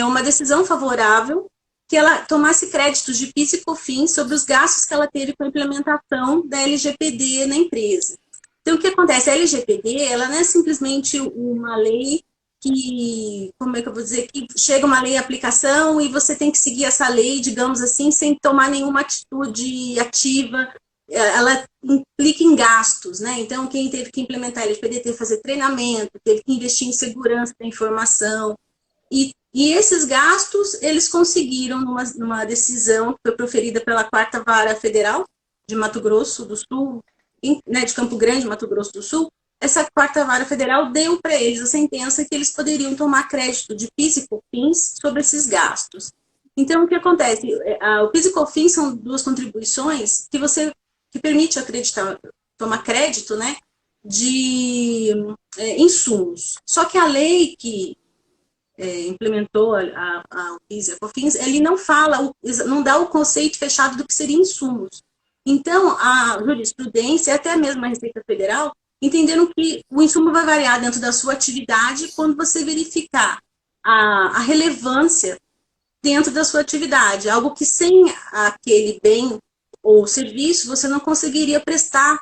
uma decisão favorável que ela tomasse créditos de PIS e COFINS sobre os gastos que ela teve com a implementação da LGPD na empresa. Então, o que acontece? A LGPD, ela não é simplesmente uma lei que, como é que eu vou dizer, que chega uma lei em aplicação e você tem que seguir essa lei, digamos assim, sem tomar nenhuma atitude ativa. Ela implica em gastos, né? Então, quem teve que implementar a LGPD teve que fazer treinamento, teve que investir em segurança da informação. E esses gastos, eles conseguiram, numa decisão que foi proferida pela 4ª Vara Federal de Mato Grosso do Sul, né, de Campo Grande, Mato Grosso do Sul, essa 4ª Vara Federal deu para eles a sentença que eles poderiam tomar crédito de PIS e COFINS sobre esses gastos. Então, o que acontece? O PIS e COFINS são 2 contribuições que permite acreditar, tomar crédito, né, de insumos. Só que a lei que implementou o PIS e a COFINS, ele não fala, não dá o conceito fechado do que seria insumos. Então, a jurisprudência, até mesmo a Receita Federal, entenderam que o insumo vai variar dentro da sua atividade quando você verificar a relevância dentro da sua atividade. Algo que sem aquele bem ou serviço, você não conseguiria prestar,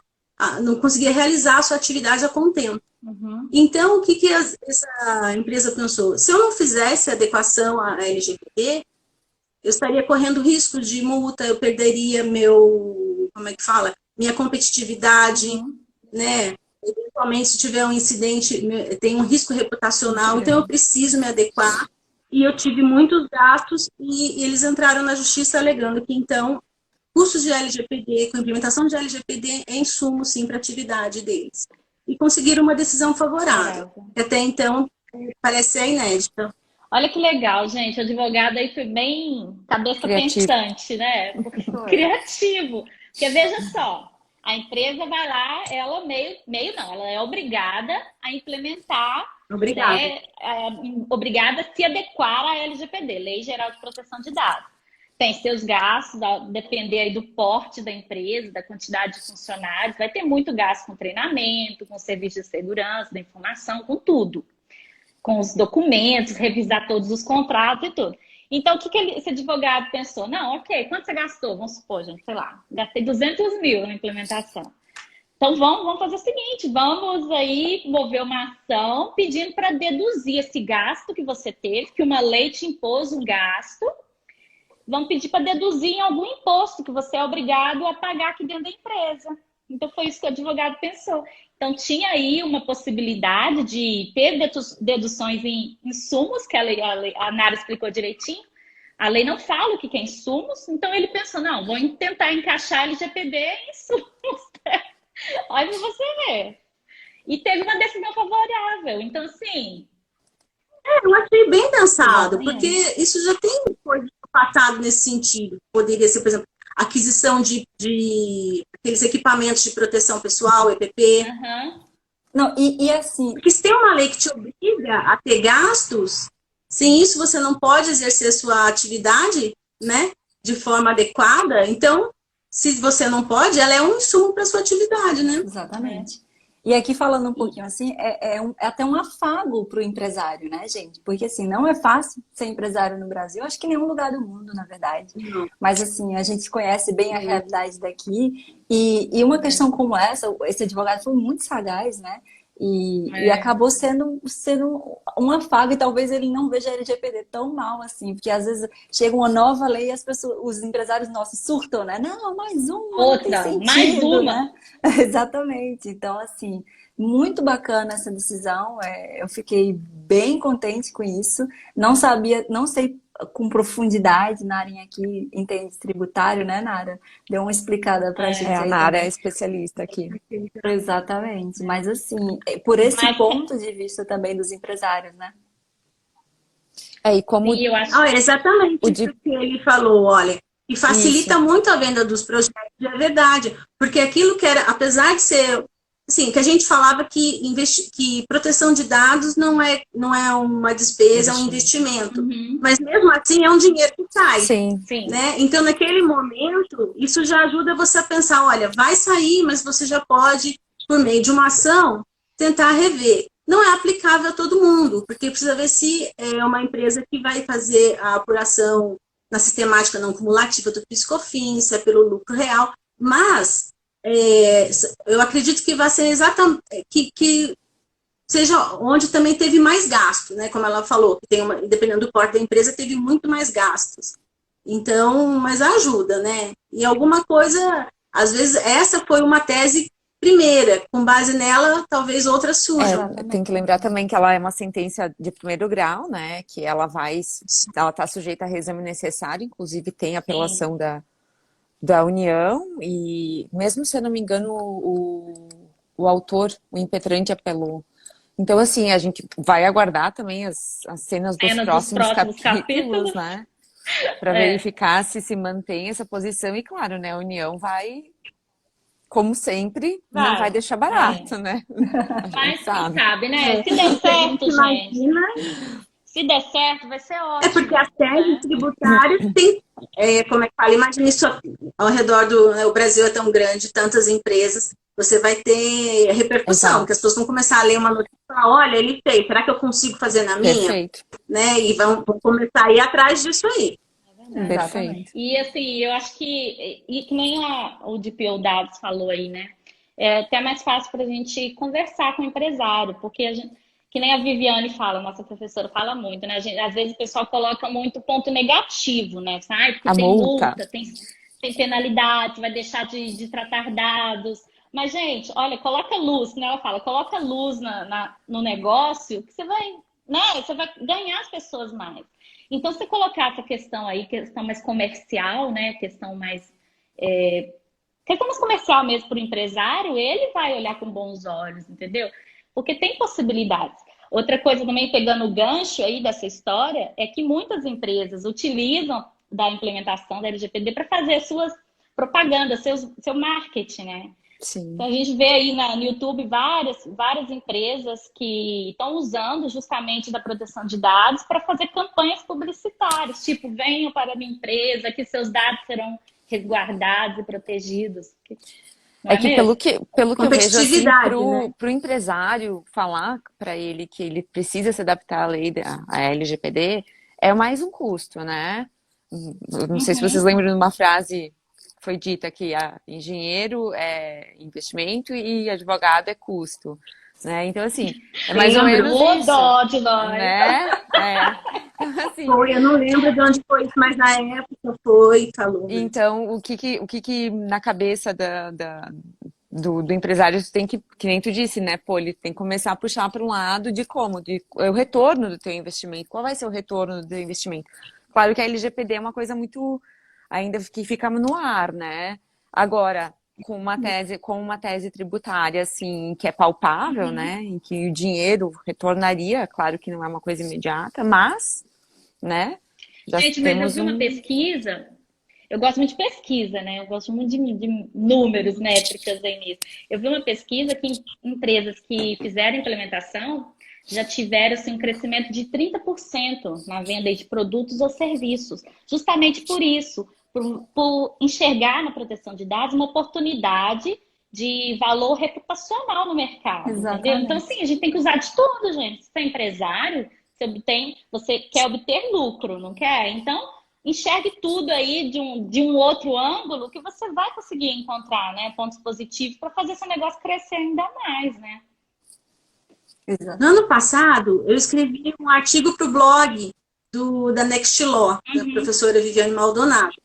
não conseguiria realizar a sua atividade a contento.
Uhum.
Então, o que essa empresa pensou? Se eu não fizesse adequação à LGPD, eu estaria correndo risco de multa, eu perderia minha competitividade, né? Eventualmente, se tiver um incidente, tem um risco reputacional, então eu preciso me adequar. E eu tive muitos gastos e eles entraram na justiça alegando que, então, custos de LGPD, com implementação de LGPD, é insumo, sim, para a atividade deles. E conseguiram uma decisão favorável, que até então parece ser inédita.
Olha que legal, gente. O advogado aí foi bem cabeça
Criativo.
pensante, né? Criativo. Porque veja só, a empresa vai lá, ela ela é obrigada a implementar,
Obrigada.
né, obrigada a se adequar à LGPD, Lei Geral de Proteção de Dados. Tem seus gastos, depender aí do porte da empresa, da quantidade de funcionários, vai ter muito gasto com treinamento, com serviço de segurança, da informação, com tudo. Com os documentos, revisar todos os contratos e tudo. Então, o que esse advogado pensou? Não, ok, quanto você gastou? Vamos supor, gente, sei lá, gastei 200 mil na implementação. Então, vamos fazer o seguinte, vamos aí mover uma ação pedindo para deduzir esse gasto que você teve, que uma lei te impôs um gasto, vão pedir para deduzir em algum imposto que você é obrigado a pagar aqui dentro da empresa. Então, foi isso que o advogado pensou. Então, tinha aí uma possibilidade de ter deduções em insumos, que a Nara explicou direitinho. A lei não fala o que é insumos, então ele pensou, não, vou tentar encaixar LGPD em insumos. Olha pra você ver. E teve uma decisão favorável. Então, assim...
Eu achei bem pensado, porque isso já tem coisa passado nesse sentido? Poderia ser, por exemplo, aquisição de aqueles equipamentos de proteção pessoal, EPP.
Aham.
Não, e assim,
Porque se tem uma lei que te obriga a ter gastos, sem isso você não pode exercer a sua atividade, né, de forma adequada. Então, se você não pode, ela é um insumo para sua atividade, né?
exatamente. E aqui falando um pouquinho assim, é até um afago para o empresário, né, gente? Porque assim, não é fácil ser empresário no Brasil, acho que em nenhum lugar do mundo, na verdade. Mas assim, a gente conhece bem a realidade daqui. E uma questão como essa, esse advogado foi muito sagaz, né? E acabou sendo um afago, e talvez ele não veja a LGPD tão mal assim, porque às vezes chega uma nova lei e as pessoas, os empresários nossos surtam, né? Não, mais uma, não tem
Outra,
sentido,
mais uma.
né? Exatamente. Então, assim, muito bacana essa decisão. Eu fiquei bem contente com isso. Não sabia, não sei com profundidade, Narinha aqui entende tributário, né, Nara? Deu uma explicada pra gente
A
aí
Nara é
também.
especialista aqui.
Exatamente. Mas assim, por esse
Mas
ponto de vista também dos empresários, né?
E como
sim, eu acho.
Ah, exatamente
o
isso
de
que ele falou, olha. E facilita
isso,
muito a venda dos projetos, é verdade. Porque aquilo que era, apesar de ser, assim, que a gente falava que, que proteção de dados não é uma despesa, é um investimento.
Uhum.
Mas mesmo assim é um dinheiro que sai,
sim,
Sim.
né? Então, naquele momento, isso já ajuda você a pensar, olha, vai sair, mas você já pode, por meio de uma ação, tentar rever. Não é aplicável a todo mundo, porque precisa ver se é uma empresa que vai fazer a apuração na sistemática não cumulativa do PIS/COFINS, se é pelo lucro real, mas eu acredito que vai ser exatamente que seja onde também teve mais gasto, né? Como ela falou, que tem dependendo do porte da empresa, teve muito mais gastos. Então, mas ajuda, né? E alguma coisa, às vezes, essa foi uma tese primeira, com base nela, talvez outras surjam.
tem que lembrar também que ela é uma sentença de primeiro grau, né? Que ela está sujeita a reexame necessário, inclusive tem apelação da União, e mesmo se eu não me engano, o autor, o impetrante, apelou. Então, assim, a gente vai aguardar também as cenas dos
Cenas dos
próximos
próximos
capítulos, né? Para
É.
verificar se mantém essa posição. E, claro, né, a União vai, como sempre, não vai deixar barato, né? A gente
Mas quem
sabe.
sabe, né? Se der certo, gente.
Imagina,
Se der certo, vai ser ótimo.
porque as teses
né?
tributárias têm, como é que fala, imagina isso ao redor do, né, o Brasil é tão grande, tantas empresas, você vai ter repercussão,
Exato.
que as pessoas vão começar a ler uma notícia e falar, olha, ele fez, será que eu consigo fazer na minha?
Perfeito.
Né? E vão começar a ir atrás disso aí.
Perfeito.
E assim, eu acho que nem o DPO Dados falou aí, né? É até mais fácil para a gente conversar com o empresário, porque a gente, que nem a Viviane fala, nossa professora fala muito, né? Às vezes o pessoal coloca muito ponto negativo, né? Porque
A
tem
multa.
tem penalidade, vai deixar de tratar dados. Mas, gente, olha, coloca luz, né? Ela fala, coloca luz no negócio, que você vai, né? Você vai ganhar as pessoas mais. Então, se colocar essa questão aí, questão mais comercial, né? Questão mais comercial mesmo para o empresário, ele vai olhar com bons olhos, entendeu? Porque tem possibilidades. Outra coisa também, pegando o gancho aí dessa história, é que muitas empresas utilizam da implementação da LGPD para fazer suas propagandas, seu marketing, né?
Sim.
Então, a gente vê aí no YouTube várias empresas que estão usando justamente da proteção de dados para fazer campanhas publicitárias, tipo, venham para a minha empresa, que seus dados serão resguardados e protegidos. Não
É que
mesmo?
pelo que eu vejo, assim,
Competitividade,
pro empresário falar para ele que ele precisa se adaptar à lei à LGPD, é mais um custo, né? Não sei se vocês lembram de uma frase que foi dita que engenheiro é investimento e advogado é custo, né? Então, assim, é mais ou menos isso,
Dó de nós.
né? Então, assim,
Foi, eu não lembro de onde foi isso, mas na época foi, falou.
então, o que na cabeça do empresário tem que nem tu disse, né? Pô, ele tem que começar a puxar para um lado de o retorno do teu investimento. Qual vai ser o retorno do teu investimento? Claro que a LGPD é uma coisa muito, ainda que fica no ar, né? Agora, com uma tese tributária, assim, que é palpável, né? Em que o dinheiro retornaria, claro que não é uma coisa imediata, mas, né? Já
Gente, mas eu
temos
vi uma pesquisa, eu gosto muito de pesquisa, né? Eu gosto muito de números, métricas aí nisso. Eu vi uma pesquisa que empresas que fizeram implementação já tiveram assim, um crescimento de 30% na venda de produtos ou serviços. Justamente por isso, por enxergar na proteção de dados uma oportunidade de valor reputacional no mercado, entendeu? Então,
Exatamente.
assim, a gente tem que usar de tudo, gente. Se você é empresário, você quer obter lucro, não quer? Então, enxergue tudo aí de um outro ângulo que você vai conseguir encontrar, né, pontos positivos para fazer seu negócio crescer ainda mais, né?
Exato.
No ano passado, eu escrevi um artigo para o blog da Nextlaw, da professora Viviane Maldonado.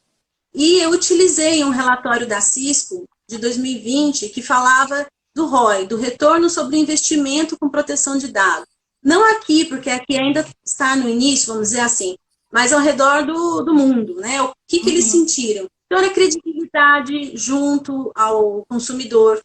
E eu utilizei um relatório da Cisco de 2020 que falava do ROI, do retorno sobre o investimento com proteção de dados. Não aqui, porque aqui ainda está no início, vamos dizer assim, mas ao redor do mundo, né? O que eles sentiram? Então, era credibilidade junto ao consumidor,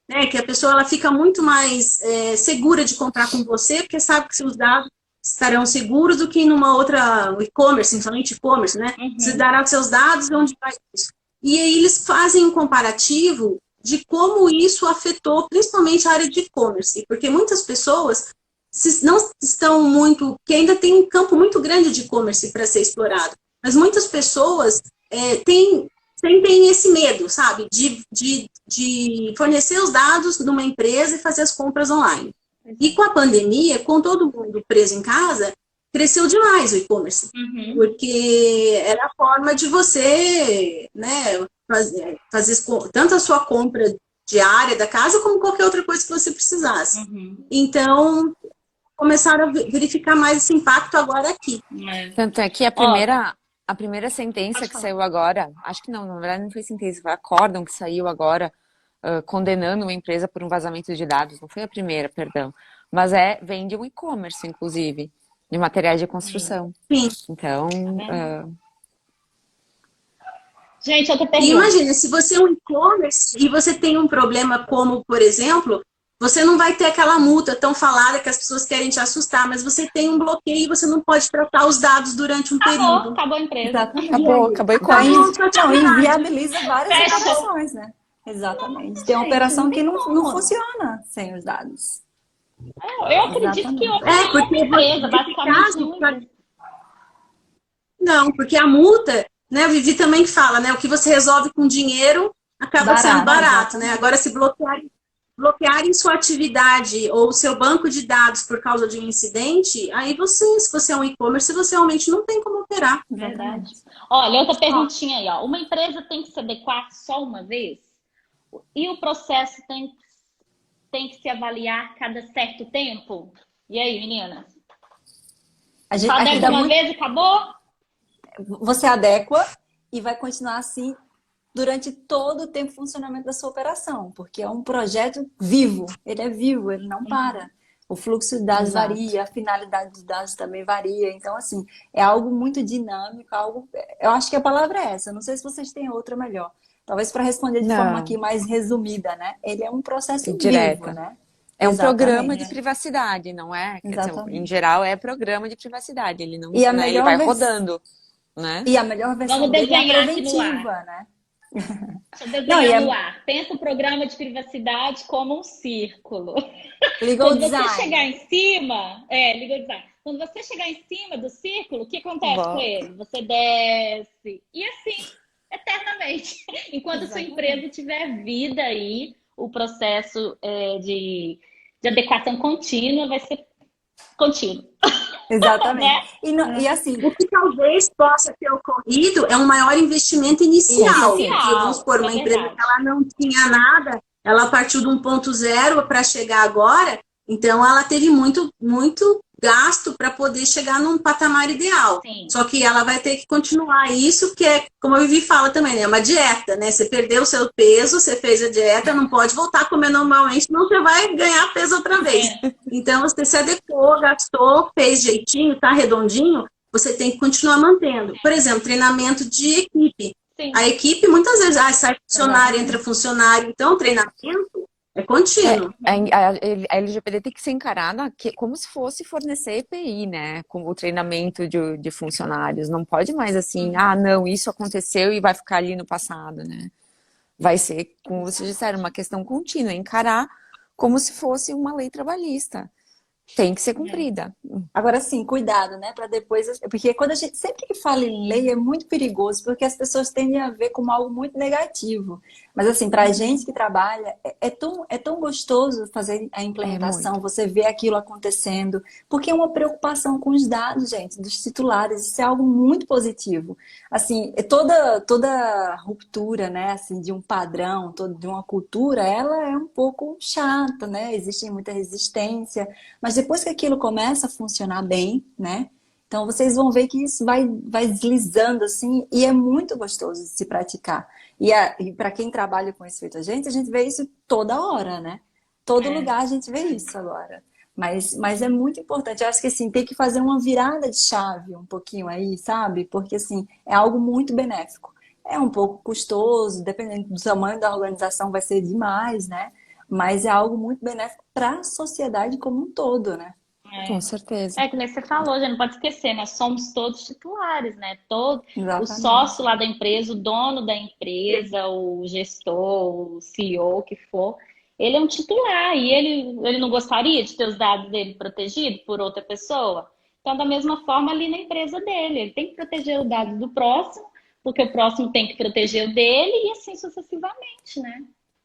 né? Que a pessoa ela fica muito mais segura de comprar com você, porque sabe que seus dados estarão seguros do que numa outra e-commerce, principalmente e-commerce, né? Você dará os seus dados, onde vai isso? E aí eles fazem um comparativo de como isso afetou principalmente a área de e-commerce, porque muitas pessoas não estão muito, que ainda tem um campo muito grande de e-commerce para ser explorado, mas muitas pessoas sentem esse medo, sabe, de fornecer os dados numa empresa e fazer as compras online. E com a pandemia, com todo mundo preso em casa, cresceu demais o e-commerce, porque era a forma de você, né, fazer tanto a sua compra diária da casa, como qualquer outra coisa que você precisasse. Então, começaram a verificar mais esse impacto agora aqui.
Tanto é que a primeira sentença que saiu agora, acho que não, na verdade não foi sentença, foi acórdão que saiu agora, condenando uma empresa por um vazamento de dados, não foi a primeira, perdão, mas vem de um e-commerce, inclusive, de materiais de construção.
Sim.
Então,
gente, outra
E
pergunta.
imagina, se você é um e-commerce e você tem um problema como, por exemplo, você não vai ter aquela multa tão falada que as pessoas querem te assustar, mas você tem um bloqueio e você não pode tratar os dados durante um período.
Acabou a empresa.
Exatamente.
acabou
Não,
e-commerce.
inviabiliza várias
Fecha.
operações, né? Exatamente. Tem uma
Gente,
operação
não
que
tem
não
como.
funciona sem os dados.
Eu acredito que
Exatamente.
uma
Porque
empresa,
nesse
basicamente,
caso,
uma empresa.
não, porque a multa, né, a Vivi também fala, né, o que você resolve com dinheiro acaba sendo barato, né? Agora, se bloquearem sua atividade ou seu banco de dados por causa de um incidente, aí se você é um e-commerce, você realmente não tem como operar.
Verdade. Olha, outra perguntinha aí, ó. Uma empresa tem que se adequar só uma vez? E o processo tem que se avaliar cada certo tempo? E aí, meninas? Só adequa uma vez e acabou?
Você adequa e vai continuar assim durante todo o tempo de funcionamento da sua operação, porque é um projeto vivo, ele é vivo, ele não para. O fluxo de dados varia, a finalidade dos dados também varia. Então, assim, é algo muito dinâmico, eu acho que a palavra é essa. Não sei se vocês têm outra melhor. Talvez para responder de forma aqui mais resumida, né? Ele é um processo
direta.
vivo, né?
É um
Exatamente.
programa de privacidade, não é? Quer dizer, em geral, é programa de privacidade. Ele não, né, ele vai rodando, né?
E a melhor versão
Vamos
dele é a
desenhar aqui no
preventiva,
ar.
né?
Deixa eu desenhar no ar. Pensa o programa de privacidade como um círculo.
Legal
Quando
design.
você chegar em cima, legal design. Quando você chegar em cima do círculo, o que acontece com ele? Você desce. E assim, eternamente. Enquanto sua empresa tiver vida aí, o processo de adequação contínua vai ser contínuo.
Exatamente.
Né?
E assim,
O que talvez possa ter ocorrido é um maior investimento inicial. Porque, vamos supor, uma empresa que ela não tinha nada, ela partiu de 1.0 para chegar agora, então ela teve muito, muito gasto para poder chegar num patamar ideal.
Sim.
Só que ela vai ter que continuar isso, que é, como a Vivi fala também, né, é uma dieta, né? Você perdeu o seu peso, você fez a dieta, não pode voltar a comer normalmente, senão você vai ganhar peso outra vez. Então, você se adequou, gastou, fez jeitinho, tá redondinho, você tem que continuar mantendo. Por exemplo, treinamento de equipe.
Sim.
A equipe, muitas vezes, sai funcionário, entra funcionário. Então, o treinamento É contínuo.
A LGPD tem que ser encarada como se fosse fornecer EPI, né? Com o treinamento de funcionários. Não pode mais assim, não, isso aconteceu e vai ficar ali no passado, né? Vai ser, como vocês disseram, uma questão contínua, encarar como se fosse uma lei trabalhista. Tem que ser cumprida.
Agora sim, cuidado, né? Para depois. Porque quando a gente sempre que fala em lei é muito perigoso, porque as pessoas tendem a ver como algo muito negativo. Mas assim, para a gente que trabalha, é tão gostoso fazer a implementação, você vê aquilo acontecendo, porque é uma preocupação com os dados, gente, dos titulares. Isso é algo muito positivo. Assim, toda ruptura, né? Assim, de um padrão, de uma cultura, ela é um pouco chata, né? Existe muita resistência. Mas depois que aquilo começa a funcionar bem, né? Então vocês vão ver que isso vai deslizando assim e é muito gostoso de se praticar. E para quem trabalha com isso feito a gente vê isso toda hora, né? Todo lugar a gente vê isso agora. Mas é muito importante. Eu acho que assim, tem que fazer uma virada de chave um pouquinho aí, sabe? Porque assim, é algo muito benéfico. É um pouco custoso, dependendo do tamanho da organização, vai ser demais, né? Mas é algo muito benéfico para a sociedade como um todo, né?
Com certeza.
É que nem você falou, já não pode esquecer, nós somos todos titulares, né? Todo o
Exatamente.
sócio lá da empresa, o dono da empresa, o gestor, o CEO, o que for, ele é um titular e ele não gostaria de ter os dados dele protegidos por outra pessoa? Então, da mesma forma, ali na empresa dele, ele tem que proteger os dados do próximo, porque o próximo tem que proteger o dele e assim sucessivamente, né?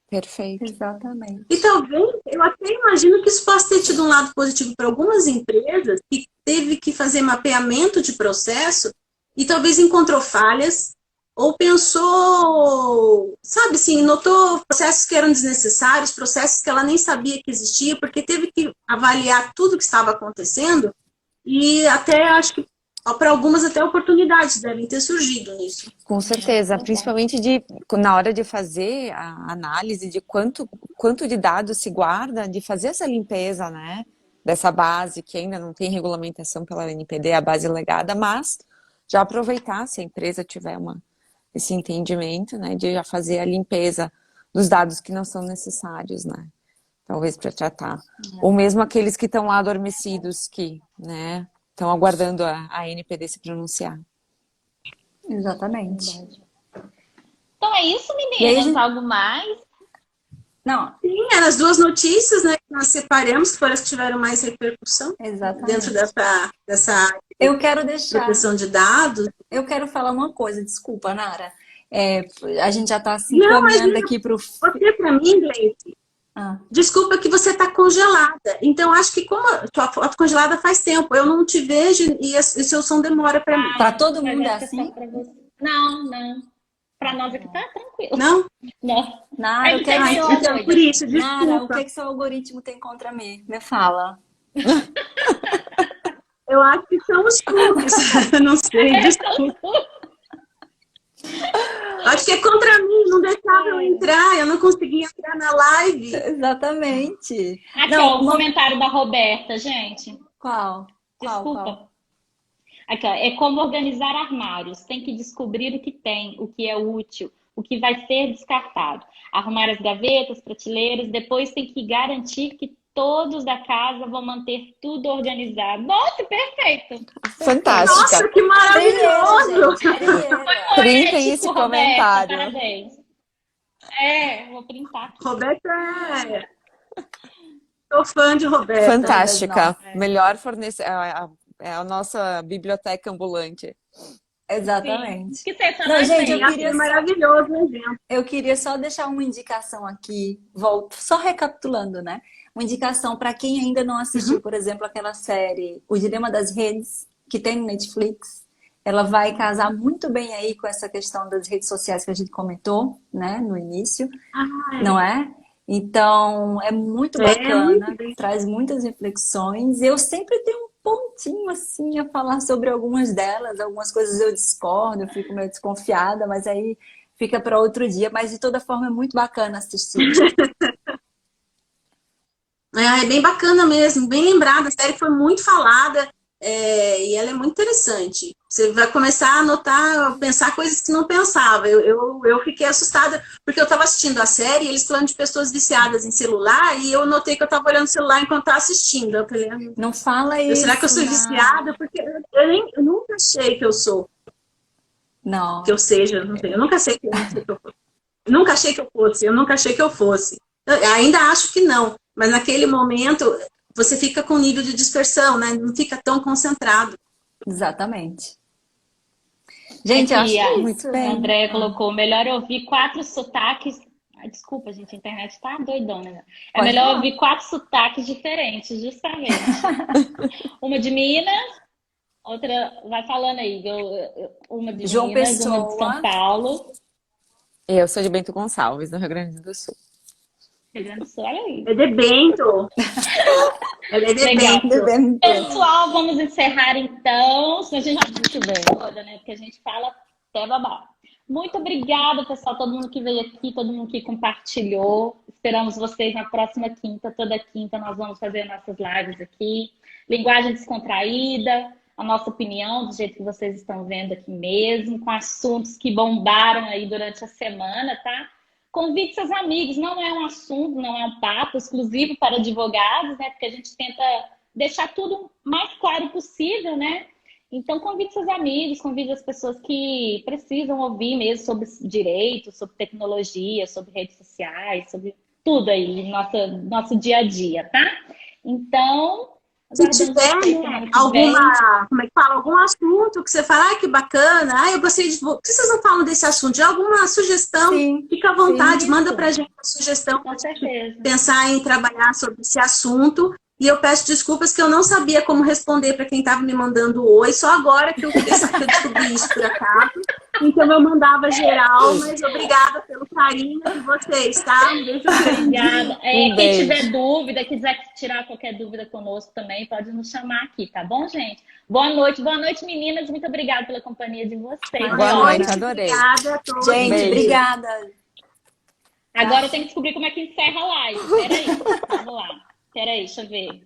Perfeito.
Exatamente.
E talvez, eu até imagino que isso possa ter tido um lado positivo para algumas empresas que teve que fazer mapeamento de processo e talvez encontrou falhas ou pensou, sabe assim, notou processos que eram desnecessários, processos que ela nem sabia que existia, porque teve que avaliar tudo que estava acontecendo e até acho que para algumas até oportunidades devem ter surgido nisso.
Com certeza, principalmente na hora de fazer a análise de quanto de dados se guarda, de fazer essa limpeza, né, dessa base que ainda não tem regulamentação pela ANPD, a base legada, mas já aproveitar, se a empresa tiver esse entendimento, né, de já fazer a limpeza dos dados que não são necessários, né, talvez para tratar. Ou mesmo aqueles que estão lá adormecidos, que, né, estão aguardando a ANPD se pronunciar.
Exatamente.
Então é isso,
E aí,
meninas.
gente...
Algo mais?
Não,
Sim, eram as duas notícias, né, que nós separamos, que foram as que tiveram mais repercussão
exatamente.
dentro dessa área
Eu quero
de
deixar.
proteção de dados.
Eu quero falar uma coisa, desculpa, Nara. A gente já está se
Não,
encaminhando aqui para o.
Você, para mim, Gleice, desculpa que você está congelada. Então, acho que como a tua foto congelada faz tempo, eu não te vejo e o seu som demora para mim.
Para todo
Mas
mundo é
acho que é
assim?
só pra você. Não. Para nós aqui tá tranquilo.
Não?
Não.
Nara, o que
Ai,
é
então,
por isso,
Nara, o
desculpa.
que seu algoritmo tem contra mim? Me fala.
Eu acho que são os cookies. Não sei, desculpa. Acho que é contra mim, não deixava eu entrar, eu não conseguia entrar na live.
Exatamente.
Aqui,
Não,
ó, o comentário da Roberta, gente.
Qual?
Desculpa. Aqui, ó, é como organizar armários. Tem que descobrir o que tem, o que é útil, o que vai ser descartado. Arrumar as gavetas, prateleiras, depois tem que garantir que todos da casa vão manter tudo organizado. Nossa, perfeito!
Fantástica.
Nossa, que maravilhoso!
Printem esse
Roberta,
comentário.
Parabéns. Vou printar aqui.
Roberta Sou fã de Roberta.
Fantástica. Melhor fornecer. É a nossa biblioteca ambulante.
Exatamente.
Que você
Não, gente, eu
É maravilhoso, né,
eu queria só deixar uma indicação aqui, só recapitulando, né? Uma indicação para quem ainda não assistiu, por exemplo, aquela série O Dilema das Redes, que tem no Netflix. Ela vai casar muito bem aí com essa questão das redes sociais que a gente comentou, né, no início, não é? Então, é muito bacana, traz muitas reflexões. Eu sempre tenho um pontinho assim a falar sobre algumas delas, algumas coisas eu discordo, eu fico meio desconfiada, mas aí fica para outro dia. Mas de toda forma é muito bacana assistir.
É bem bacana mesmo, bem lembrada. A série foi muito falada. e ela é muito interessante. Você vai começar a notar, pensar coisas que não pensava. Eu fiquei assustada, porque eu estava assistindo a série, e eles falando de pessoas viciadas em celular, e eu notei que eu estava olhando o celular enquanto estava assistindo. Eu falei,
Não fala isso.
será que eu sou viciada? Porque eu nunca achei que eu sou.
Não.
Que eu seja, não sei. Eu nunca achei que eu fosse. Nunca achei que eu fosse, eu nunca achei que eu fosse. Eu ainda acho que não, mas naquele momento você fica com nível de dispersão, né? Não fica tão concentrado.
Exatamente. Gente, eu acho
Aqui,
que é
Muito
isso.
a
bem.
Andréia colocou, melhor ouvir 4 sotaques. Ai, desculpa, gente, a internet tá doidona, né? É
Pode
melhor
falar.
ouvir 4 sotaques diferentes, justamente. Uma de Minas, outra, vai falando aí, uma de
João
Minas, uma de São
Pessoa.
Paulo.
Eu sou de Bento Gonçalves, no Rio Grande do Sul.
Rio Grande do Sul, olha aí.
É de Bento. Ela é de
Legal.
Bento.
Pessoal, vamos encerrar então. Senão a gente já
Muito bem.
toda, né? Porque a gente fala até babá. Muito obrigada, pessoal, todo mundo que veio aqui, todo mundo que compartilhou. Esperamos vocês na próxima quinta. Toda quinta nós vamos fazer nossas lives aqui. Linguagem descontraída, a nossa opinião, do jeito que vocês estão vendo aqui mesmo, com assuntos que bombaram aí durante a semana, tá? Convide seus amigos, não é um assunto, não é um papo exclusivo para advogados, né? Porque a gente tenta deixar tudo mais claro possível, né? Então, convide seus amigos, convide as pessoas que precisam ouvir mesmo sobre direito, sobre tecnologia, sobre redes sociais, sobre tudo aí, nosso dia a dia, tá? Então,
Se tiver, né, como é que fala, algum assunto que você fala, que bacana, eu gostei de... Por que vocês não falam desse assunto? De alguma sugestão,
Sim,
fica à vontade,
sim,
manda
isso.
pra gente uma sugestão
com certeza.
pensar em trabalhar sobre esse assunto. E eu peço desculpas que eu não sabia como responder para quem estava me mandando oi, só agora que eu descobri isso por acaso. Então eu mandava geral, mas obrigada pelo carinho de vocês, tá? Um beijo grande.
Obrigada. Quem
beijo.
tiver dúvida, quiser tirar qualquer dúvida conosco também, pode nos chamar aqui, tá bom, gente? Boa noite, meninas. Muito obrigada pela companhia de vocês.
Boa noite, adorei.
Obrigada a todos.
Gente,
Beijo.
obrigada.
Agora eu tenho que descobrir como é que encerra a live. Peraí, vamos lá. Peraí, deixa eu ver.